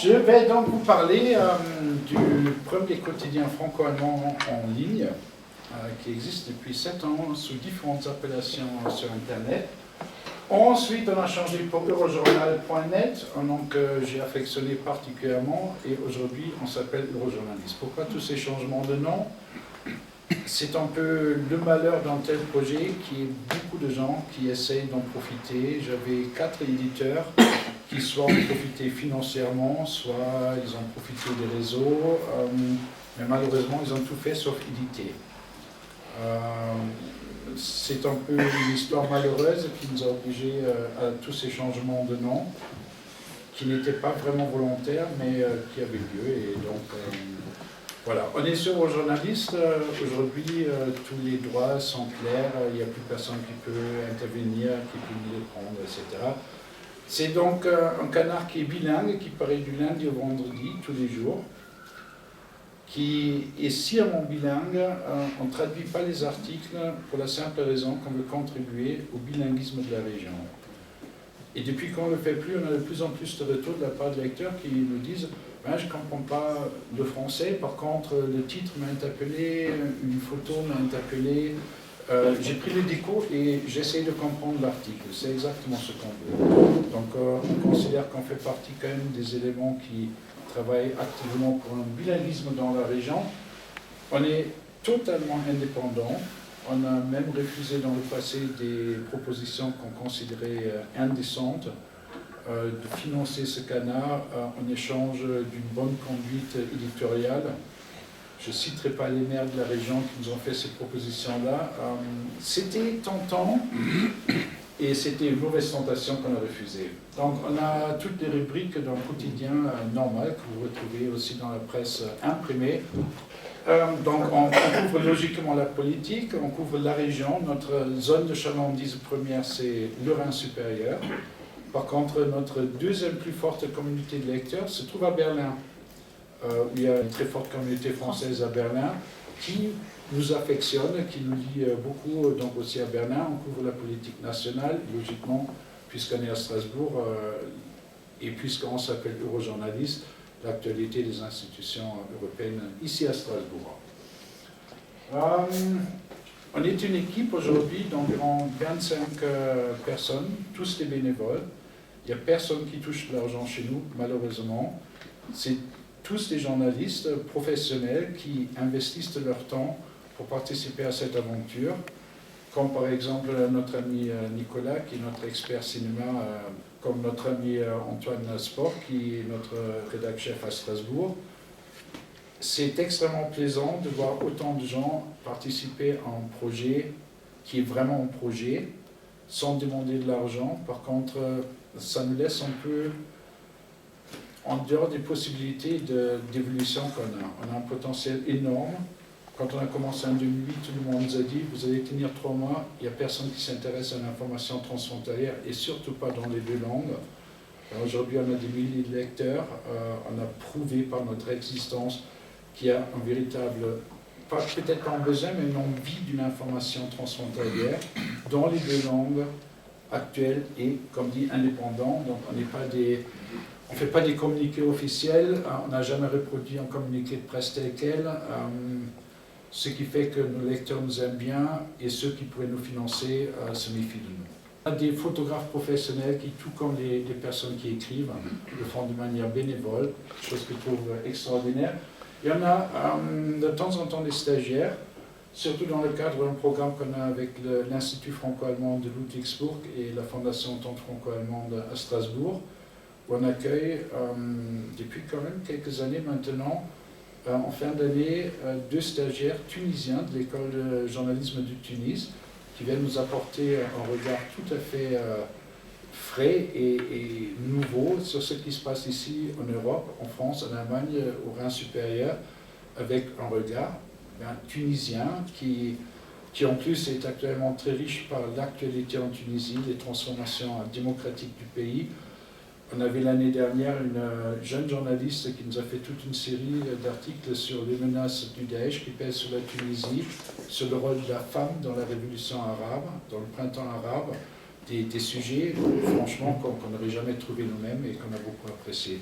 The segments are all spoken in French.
Je vais donc vous parler du premier quotidien franco-allemand en ligne qui existe depuis 7 ans sous différentes appellations sur Internet. Ensuite, on a changé pour Eurojournal.net, donc j'ai affectionné particulièrement, et aujourd'hui on s'appelle Eurojournaliste. Pourquoi tous ces changements de nom? C'est un peu le malheur d'un tel projet qui est beaucoup de gens qui essayent d'en profiter. J'avais 4 éditeurs qui soit ont profité financièrement, soit ils ont profité des réseaux, mais malheureusement ils ont tout fait sauf éditer. C'est un peu une histoire malheureuse qui nous a obligés à tous ces changements de nom, qui n'étaient pas vraiment volontaires, mais qui avaient lieu. Et donc, voilà. On est sur aux journalistes. Aujourd'hui, tous les droits sont clairs. Il n'y a plus personne qui peut intervenir, qui peut nous les prendre, etc. C'est donc un canard qui est bilingue, qui paraît du lundi au vendredi, tous les jours, qui est sciemment bilingue. On ne traduit pas les articles pour la simple raison qu'on veut contribuer au bilinguisme de la région. Et depuis qu'on ne le fait plus, on a de plus en plus de retours de la part de lecteurs qui nous disent ben, « je ne comprends pas le français, par contre le titre m'a interpellé, une photo m'a interpellé, j'ai pris le déco et j'essaie de comprendre l'article. » C'est exactement ce qu'on veut. Donc on considère qu'on fait partie quand même des éléments qui travaillent activement pour un bilinguisme dans la région. On est totalement indépendant. On a même refusé dans le passé des propositions qu'on considérait indécentes de financer ce canard en échange d'une bonne conduite éditoriale. Je ne citerai pas les maires de la région qui nous ont fait ces propositions-là. C'était tentant et c'était une mauvaise tentation qu'on a refusée. Donc on a toutes les rubriques d'un quotidien normal que vous retrouvez aussi dans la presse imprimée. Donc on couvre logiquement la politique, on couvre la région. Notre zone de chalandise première, c'est le Rhin supérieur. Par contre, notre deuxième plus forte communauté de lecteurs se trouve à Berlin, où il y a une très forte communauté française à Berlin, qui nous affectionne, qui nous lie beaucoup, donc aussi à Berlin. On couvre la politique nationale, logiquement, puisqu'on est à Strasbourg, et puisqu'on s'appelle Eurojournaliste, l'actualité des institutions européennes ici à Strasbourg. On est une équipe aujourd'hui d'environ 25 personnes, tous des bénévoles. Il n'y a personne qui touche de l'argent chez nous, malheureusement. C'est tous des journalistes professionnels qui investissent de leur temps pour participer à cette aventure, comme par exemple notre ami Nicolas, qui est notre expert cinéma, comme notre ami Antoine Sport, qui est notre rédacteur chef à Strasbourg. C'est extrêmement plaisant de voir autant de gens participer à un projet qui est vraiment un projet, sans demander de l'argent. Par contre, ça nous laisse un peu en dehors des possibilités d'évolution qu'on a. On a un potentiel énorme. Quand on a commencé en 2008, tout le monde nous a dit « vous allez tenir 3 mois, il n'y a personne qui s'intéresse à l'information transfrontalière et surtout pas dans les 2 langues ». Aujourd'hui, on a des milliers de lecteurs. On a prouvé par notre existence qu'il y a un véritable, peut-être pas un besoin, mais une envie d'une information transfrontalière dans les 2 langues actuelles et, comme dit, indépendants. Donc on ne fait pas des communiqués officiels, on n'a jamais reproduit un communiqué de presse tel quel, ce qui fait que nos lecteurs nous aiment bien et ceux qui pourraient nous financer se méfient de nous. On a des photographes professionnels qui, tout comme les personnes qui écrivent, le font de manière bénévole, chose que je trouve extraordinaire. Il y en a de temps en temps des stagiaires, surtout dans le cadre d'un programme qu'on a avec l'Institut franco-allemand de Ludwigsburg et la Fondation Entente franco-allemande à Strasbourg, où on accueille depuis quand même quelques années maintenant, en fin d'année, 2 stagiaires tunisiens de l'école de journalisme de Tunis, qui viennent nous apporter un regard tout à fait frais et nouveau sur ce qui se passe ici en Europe, en France, en Allemagne, au Rhin supérieur, avec un regard tunisien qui en plus est actuellement très riche par l'actualité en Tunisie, les transformations démocratiques du pays. On avait l'année dernière une jeune journaliste qui nous a fait toute une série d'articles sur les menaces du Daesh qui pèsent sur la Tunisie, sur le rôle de la femme dans la révolution arabe, dans le printemps arabe, des sujets, franchement, qu'on n'aurait jamais trouvé nous-mêmes et qu'on a beaucoup apprécié.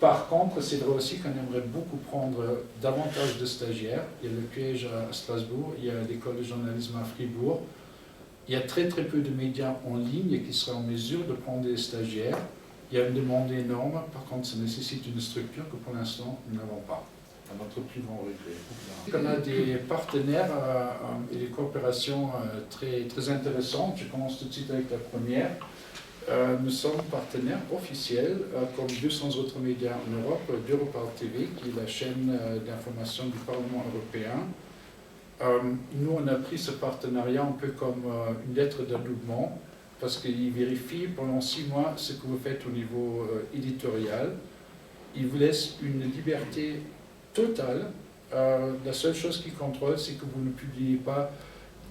Par contre, c'est vrai aussi qu'on aimerait beaucoup prendre davantage de stagiaires. Il y a le QEJ à Strasbourg, il y a l'école de journalisme à Fribourg. Il y a très très peu de médias en ligne qui seraient en mesure de prendre des stagiaires. Il y a une demande énorme, par contre ça nécessite une structure que pour l'instant nous n'avons pas. À notre plus grand regret. On a des partenaires et des coopérations très, très intéressantes. Je commence tout de suite avec la première. Nous sommes partenaires officiels, comme 200 autres médias en Europe, d'Europarl TV, qui est la chaîne d'information du Parlement européen. Nous, on a pris ce partenariat un peu comme une lettre d'adoubement, parce qu'il vérifie pendant 6 mois ce que vous faites au niveau éditorial. Il vous laisse une liberté totale. La seule chose qu'il contrôle, c'est que vous ne publiez pas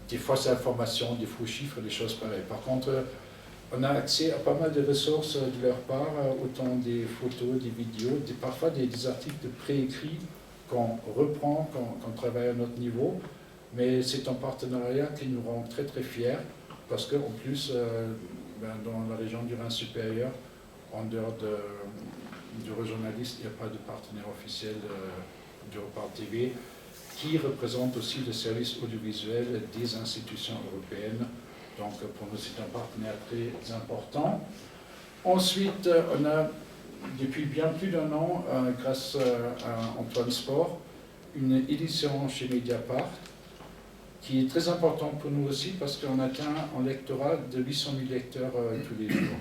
des fausses informations, des faux chiffres, des choses pareilles. Par contre, on a accès à pas mal de ressources de leur part, autant des photos, des vidéos, parfois des articles préécrits qu'on reprend, qu'on travaille à notre niveau. Mais c'est un partenariat qui nous rend très très fiers, parce qu'en plus, dans la région du Rhin supérieur, en dehors du journaliste, il n'y a pas de partenaire officiel d'Europarl TV, qui représente aussi le service audiovisuel des institutions européennes. Donc pour nous, c'est un partenaire très important. Ensuite, on a, depuis bien plus d'1 an, grâce à Antoine Sport, une édition chez Mediapart, qui est très importante pour nous aussi, parce qu'on atteint un lectorat de 800 000 lecteurs tous les jours.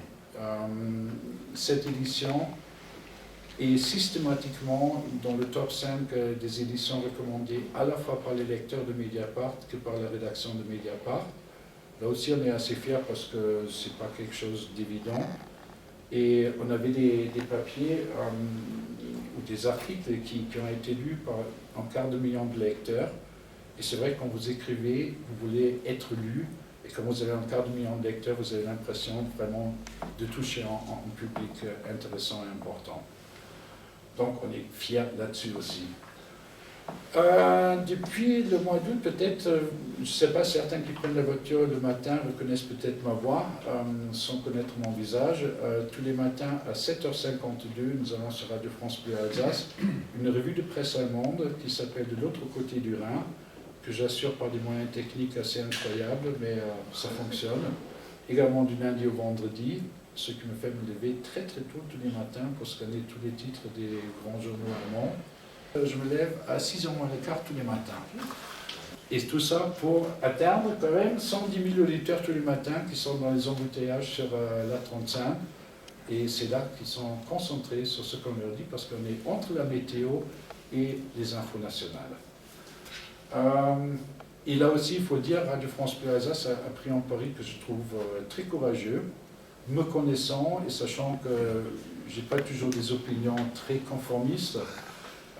Cette édition est systématiquement dans le top 5 des éditions recommandées à la fois par les lecteurs de Mediapart que par la rédaction de Mediapart. Là aussi, on est assez fiers parce que ce n'est pas quelque chose d'évident. Et on avait des papiers ou des articles qui ont été lus par 250 000 de lecteurs. Et c'est vrai que quand vous écrivez, vous voulez être lu. Et quand vous avez 250 000 de lecteurs, vous avez l'impression vraiment de toucher un public intéressant et important. Donc on est fiers là-dessus aussi. Depuis le mois d'août, peut-être, je ne sais pas, certains qui prennent la voiture le matin reconnaissent peut-être ma voix, sans connaître mon visage. Tous les matins à 7h52, nous avons sur Radio France Bleu Alsace une revue de presse allemande qui s'appelle De l'autre côté du Rhin, que j'assure par des moyens techniques assez incroyables, mais ça fonctionne. Également du lundi au vendredi, ce qui me fait me lever très très tôt tous les matins pour scanner tous les titres des grands journaux allemands. Je me lève à 6h moins le quart tous les matins. Et tout ça pour atteindre quand même 110 000 auditeurs tous les matins qui sont dans les embouteillages sur l'A35. Et c'est là qu'ils sont concentrés sur ce qu'on leur dit, parce qu'on est entre la météo et les infos nationales. Et là aussi, il faut dire, Radio France Bleu Alsace a pris un pari que je trouve très courageux, me connaissant et sachant que je n'ai pas toujours des opinions très conformistes.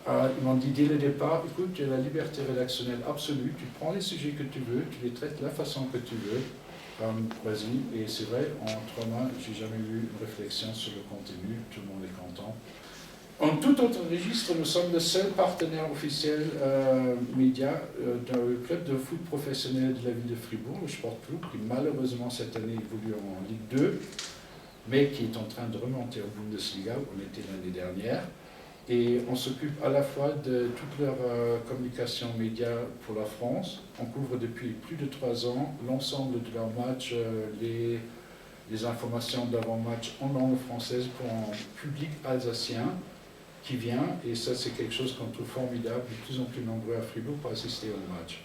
Ils m'ont dit dès le départ, écoute, tu as la liberté rédactionnelle absolue, tu prends les sujets que tu veux, tu les traites de la façon que tu veux, vas-y. Et c'est vrai, en 3 mois, je n'ai jamais eu une réflexion sur le contenu, tout le monde est content. En tout autre registre, nous sommes le seul partenaire officiel média d'un club de foot professionnel de la ville de Fribourg, le Sport Club, qui malheureusement cette année évolue en Ligue 2, mais qui est en train de remonter au Bundesliga, où on était l'année dernière. Et on s'occupe à la fois de toute leur communication média pour la France. On couvre depuis plus de 3 ans l'ensemble de leurs matchs, les informations d'avant-match en langue française pour un public alsacien qui vient. Et ça, c'est quelque chose qu'on trouve formidable, de plus en plus nombreux à Fribourg pour assister au match.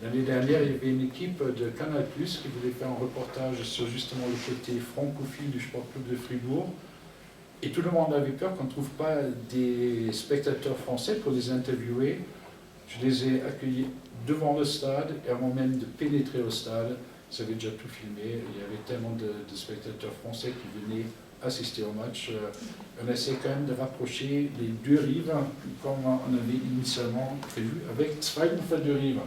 L'année dernière, il y avait une équipe de Canal+, qui voulait faire un reportage sur justement le côté francophile du Sport Club de Fribourg. Et tout le monde avait peur qu'on ne trouve pas des spectateurs français pour les interviewer. Je les ai accueillis devant le stade, et avant même de pénétrer au stade, ils avaient déjà tout filmé. Il y avait tellement de spectateurs français qui venaient assister au match. On essaie quand même de rapprocher les 2 rives, comme on avait initialement prévu, avec zwei Ufer de rives.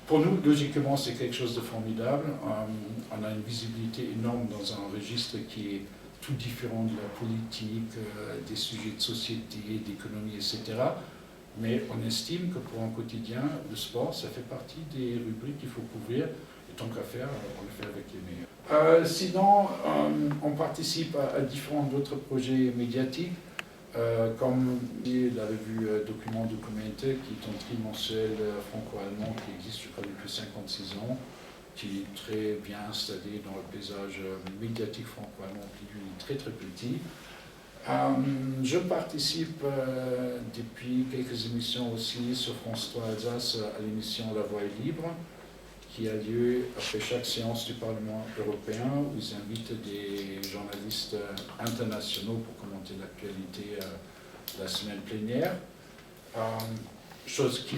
Pour nous, logiquement, c'est quelque chose de formidable. On a une visibilité énorme dans un registre qui est tout différent de la politique, des sujets de société, d'économie, etc. Mais on estime que pour un quotidien, le sport, ça fait partie des rubriques qu'il faut couvrir. Et tant qu'à faire, on le fait avec les meilleurs. Sinon, on participe à différents autres projets médiatiques. Comme la revue Document Documente, qui est un trimensuel franco-allemand qui existe, je crois, depuis 56 ans, qui est très bien installé dans le paysage médiatique franco-allemand, qui lui est très très petit. Je participe depuis quelques émissions aussi sur France 3 Alsace à l'émission La Voix est libre, qui a lieu après chaque séance du Parlement européen, où ils invitent des journalistes internationaux pour commenter l'actualité de la semaine plénière. Chose qui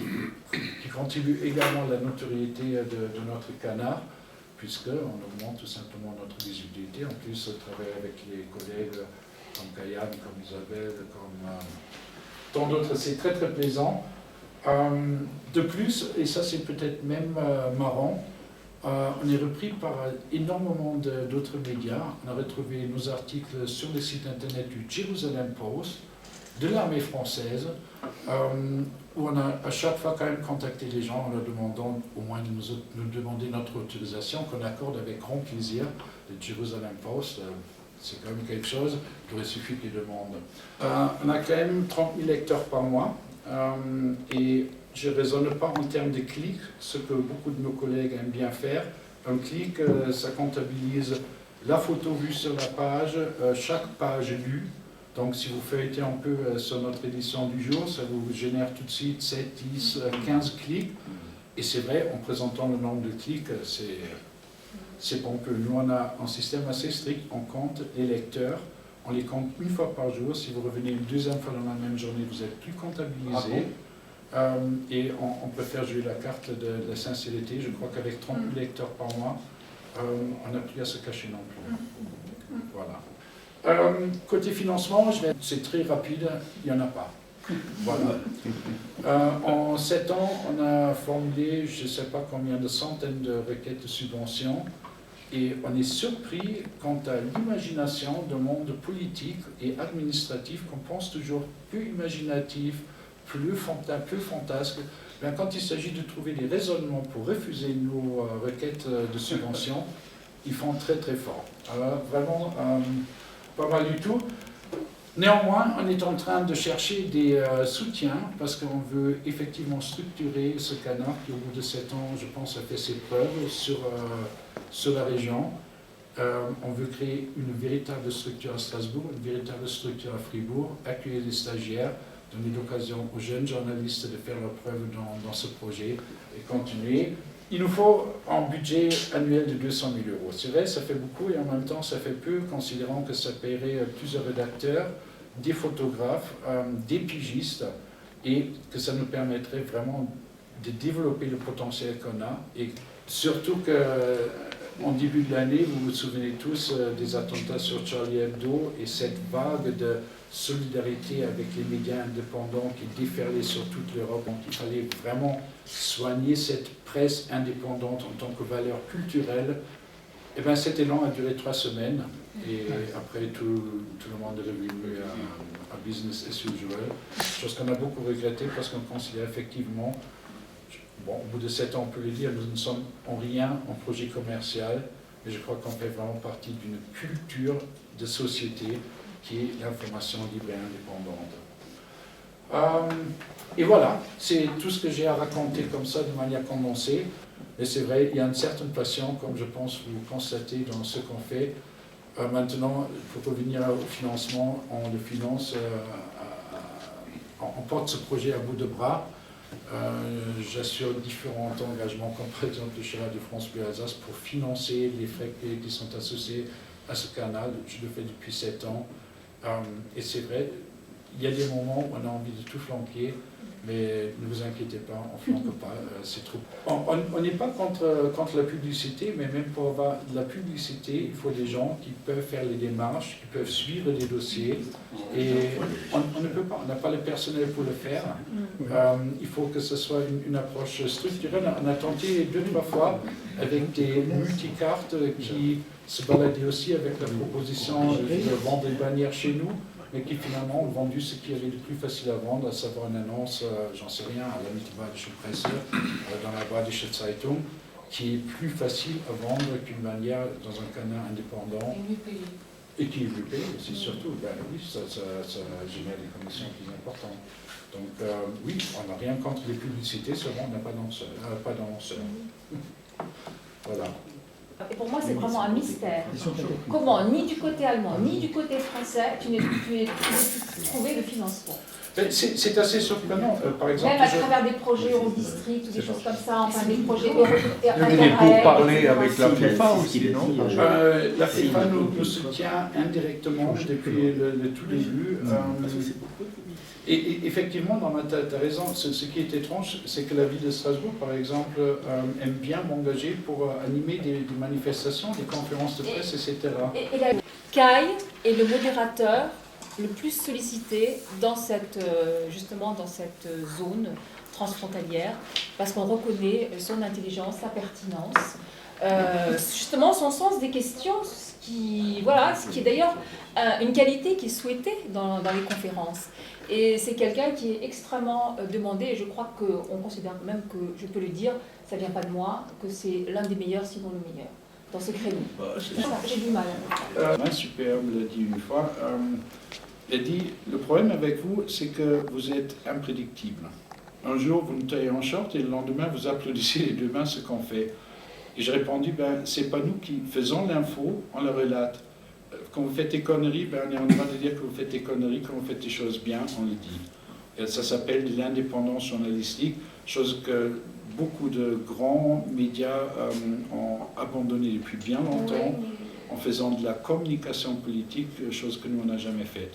contribue également à la notoriété de notre canard, puisqu'on augmente tout simplement notre visibilité. En plus, on travaille avec les collègues comme Kayane, comme Isabelle, comme tant d'autres. C'est très très plaisant. De plus, et ça c'est peut-être même marrant, on est repris par énormément d'autres médias. On a retrouvé nos articles sur le site internet du Jerusalem Post, de l'armée française, où on a à chaque fois quand même contacté les gens en leur demandant au moins de nous demander notre autorisation, qu'on accorde avec grand plaisir. Le Jerusalem Post, c'est quand même quelque chose, il aurait suffi qu'ils demandent. On a quand même 30 000 lecteurs par mois, et je ne raisonne pas en termes de clics, ce que beaucoup de nos collègues aiment bien faire. Un clic, ça comptabilise la photo vue sur la page, chaque page lue. Donc si vous feuilletez un peu sur notre édition du jour, ça vous génère tout de suite 7, 10, 15 clics. Et c'est vrai, en présentant le nombre de clics, c'est pompeux. Nous, on a un système assez strict, on compte les lecteurs, on les compte une fois par jour. Si vous revenez une deuxième fois dans la même journée, vous n'êtes plus comptabilisé. Et on préfère jouer la carte de la sincérité. Je crois qu'avec 30 000 lecteurs par mois, on n'a plus à se cacher non plus. Voilà. Côté financement, c'est très rapide, il n'y en a pas. Voilà. En 7 ans, on a formulé, je ne sais pas combien de centaines de requêtes de subventions, et on est surpris quant à l'imagination d'un monde politique et administratif qu'on pense toujours plus imaginatif, plus fantasque. Bien, quand il s'agit de trouver des raisonnements pour refuser nos requêtes de subventions, ils font très très fort. Alors, vraiment, pas mal du tout. Néanmoins, on est en train de chercher des soutiens parce qu'on veut effectivement structurer ce canard qui, au bout de 7 ans, je pense, a fait ses preuves sur la région. On veut créer une véritable structure à Strasbourg, une véritable structure à Fribourg, accueillir les stagiaires, donner l'occasion aux jeunes journalistes de faire leurs preuves dans ce projet et continuer. Il nous faut un budget annuel de 200 000 euros. C'est vrai, ça fait beaucoup et en même temps ça fait peu, considérant que ça paierait plusieurs rédacteurs, des photographes, des pigistes, et que ça nous permettrait vraiment de développer le potentiel qu'on a. Et surtout qu'en début de l'année, vous vous souvenez tous des attentats sur Charlie Hebdo et cette vague de solidarité avec les médias indépendants qui déferlaient sur toute l'Europe. Donc il fallait vraiment soigner cette presse indépendante en tant que valeur culturelle. Et bien cet élan a duré 3 semaines et après tout le monde est revenu à business as usual. Chose qu'on a beaucoup regretté parce qu'on considère effectivement, bon, au bout de 7 ans on peut le dire, nous ne sommes en rien un projet commercial, mais je crois qu'on fait vraiment partie d'une culture de société qui est l'information libre et indépendante. Et voilà, c'est tout ce que j'ai à raconter comme ça de manière condensée. Mais c'est vrai, il y a une certaine passion, comme je pense vous constatez dans ce qu'on fait. Maintenant, il faut revenir au financement. On le finance, on porte ce projet à bout de bras. J'assure différents engagements, comme par exemple le Cheval de France Bleu Alsace, pour financer les frais qui sont associés à ce canal. Je le fais depuis 7 ans. Et c'est vrai, il y a des moments où on a envie de tout flanquer, mais ne vous inquiétez pas, on ne flanque pas, c'est trop. On n'est pas contre la publicité, mais même pour avoir de la publicité, il faut des gens qui peuvent faire les démarches, qui peuvent suivre les dossiers, et on ne peut pas, on n'a pas le personnel pour le faire. Il faut que ce soit une approche structurelle. On a tenté 2-3 fois avec des multicartes qui se baladaient aussi avec la proposition de vendre des bannières chez nous, mais qui finalement ont vendu ce qui avait de plus facile à vendre, à savoir une annonce, j'en sais rien, à la Mittelbadische Presse, dans la Badische Zeitung, qui est plus facile à vendre qu'une bannière dans un canal indépendant. Et mieux payé. Et qui est plus payé aussi, surtout. Ben oui, ça génère des conditions plus importantes. Donc oui, on n'a rien contre les publicités, seulement on n'a pas d'annonceurs. Voilà. Et pour moi, c'est vraiment un mystère. Comment, ni du côté allemand, ni du côté français, tu n'es pu trouver le financement. C'est assez surprenant. Par exemple, même à travers des projets Eurodistrict ou des choses comme ça, enfin des projets Il y a des pourparlers avec la FIFA aussi, non? La FIFA nous soutient indirectement depuis le tout début. Et effectivement, tu as raison, ce qui est étrange, c'est que la ville de Strasbourg, par exemple, aime bien m'engager pour animer des manifestations, des conférences de presse, etc. Kai est le modérateur le plus sollicité dans justement dans cette zone transfrontalière, parce qu'on reconnaît son intelligence, sa pertinence, justement son sens des questions, ce qui est d'ailleurs une qualité qui est souhaitée dans les conférences. Et c'est quelqu'un qui est extrêmement demandé, et je crois qu'on considère même que, je peux le dire, ça ne vient pas de moi, que c'est l'un des meilleurs, sinon le meilleur, dans ce créneau. J'ai du mal. Super me l'a dit une fois. Il a dit, le problème avec vous, c'est que vous êtes imprédictible. Un jour, vous nous taillez en short et le lendemain, vous applaudissez les deux mains ce qu'on fait. Et j'ai répondu, c'est pas nous qui faisons l'info, on le relate. Quand vous faites des conneries, on est en train de dire que vous faites des conneries, quand vous faites des choses bien, on le dit. Et ça s'appelle de l'indépendance journalistique, chose que beaucoup de grands médias ont abandonné depuis bien longtemps, en faisant de la communication politique, chose que nous, on n'a jamais faite.